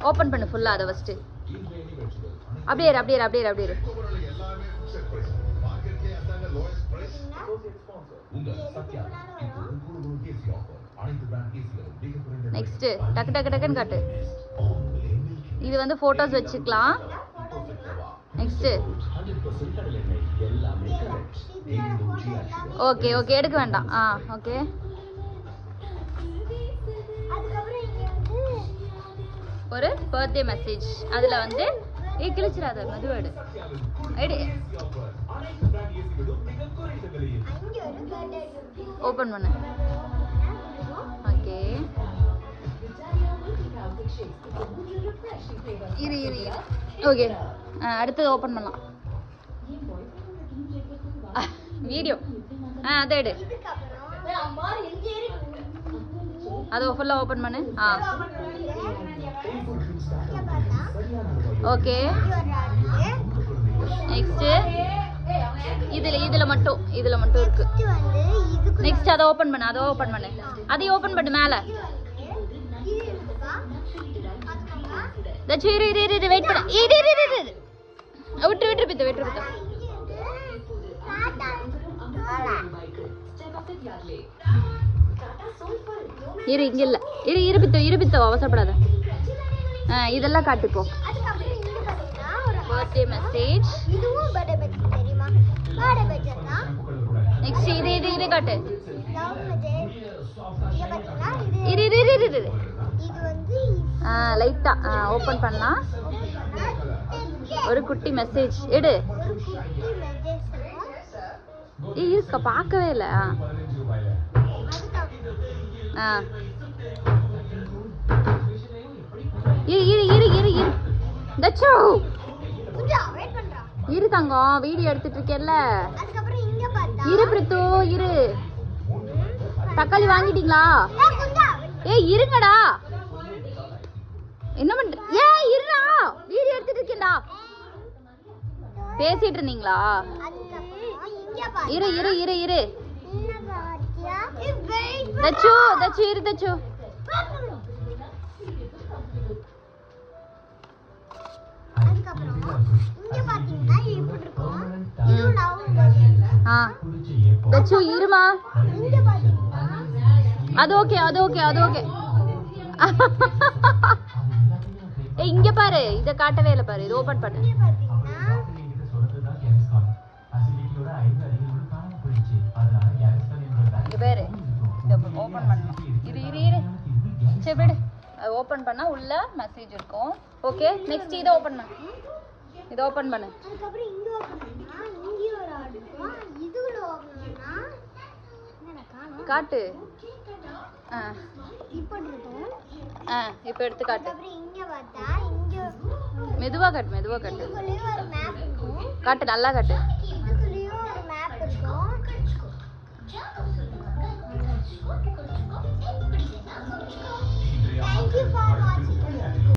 Open பண்ணு ஃபுல்லாக அதை ஃபஸ்ட்டு. அப்படியே அப்படியே அப்படியே அப்படியே. நெக்ஸ்ட் டக்கு டக்கு டக்குன்னு காட்டு. இது வந்து ஃபோட்டோஸ் வச்சுக்கலாம். நெக்ஸ்ட் ஓகே ஓகே எடுக்க வேண்டாம். ஓகே ஒரு பர்த்டே மெசேஜ். அதில் வந்து கிழிச்சிடாத மதுவாடு எடு. ஓப்பன் பண்ணு. ஓகே இரு இரு இரு. ஓகே அடுத்தது ஓப்பன் பண்ணலாம். வீடியோ அதை எடு. அதை ஃபுல்லாக ஓப்பன் பண்ணு. ஓகே நெக்ஸ்ட்டு இதில் மட்டும் இருக்கு. நெக்ஸ்ட் அதை ஓப்பன் பண்ணு. அதையும் ஓப்பன் பண்ணு மேலே. இரு வெயிட் பண்ணு. விட்டு பித்த இரு இங்க இல்ல. இரு பித்தோ அவசரப்படாத. இதெல்லாம் காட்டுப்போ. Birthday message. நெக்ஸ்ட் இது காட்டு. இரு லைட்டா ஓப்பன் பண்ணா ஒரு குட்டி மெசேஜ் எடு. இருக்க பார்க்கவே இல்ல. இரு தங்கம் வீடியோ எடுத்துட்டு இருக்கேல்ல. இரு பிரித்து இரு. தக்காளி வாங்கிட்டீங்களா? இருங்கடா. என்ன பண்ற? இருடா வீடியோ எடுத்துட்டு இருக்கேன்டா. பேசிட்டு இருந்தீங்களா? இரு தச்சு இரு தச்சு. தச்சு இருமா. அது ஓகே இங்க பாரு. இத காட்டவே இல்ல பாரு. இது ஓபன் பண்ணு. இங்க பாரு. இத ஓபன் பண்ணனும். இரு சரி விடு. அது ஓபன் பண்ணா உள்ள மெசேஜ் இருக்கும். ஓகே நெக்ஸ்ட் இத ஓபன் பண்ணு. இத ஓபன் பண்ணு. அதுக்கு அப்புறம் இங்க ஓபன் பண்ணா இங்க ஒரு ஆட் இருக்கும். இதுல ஓபன் பண்ணா என்னடா காட்டு. இப்போ எடுத்து காட்டு. அப்புறம் இங்க பார்த்தா இங்க மெதுவா காட்டு. காட்டு நல்லா காட்டு.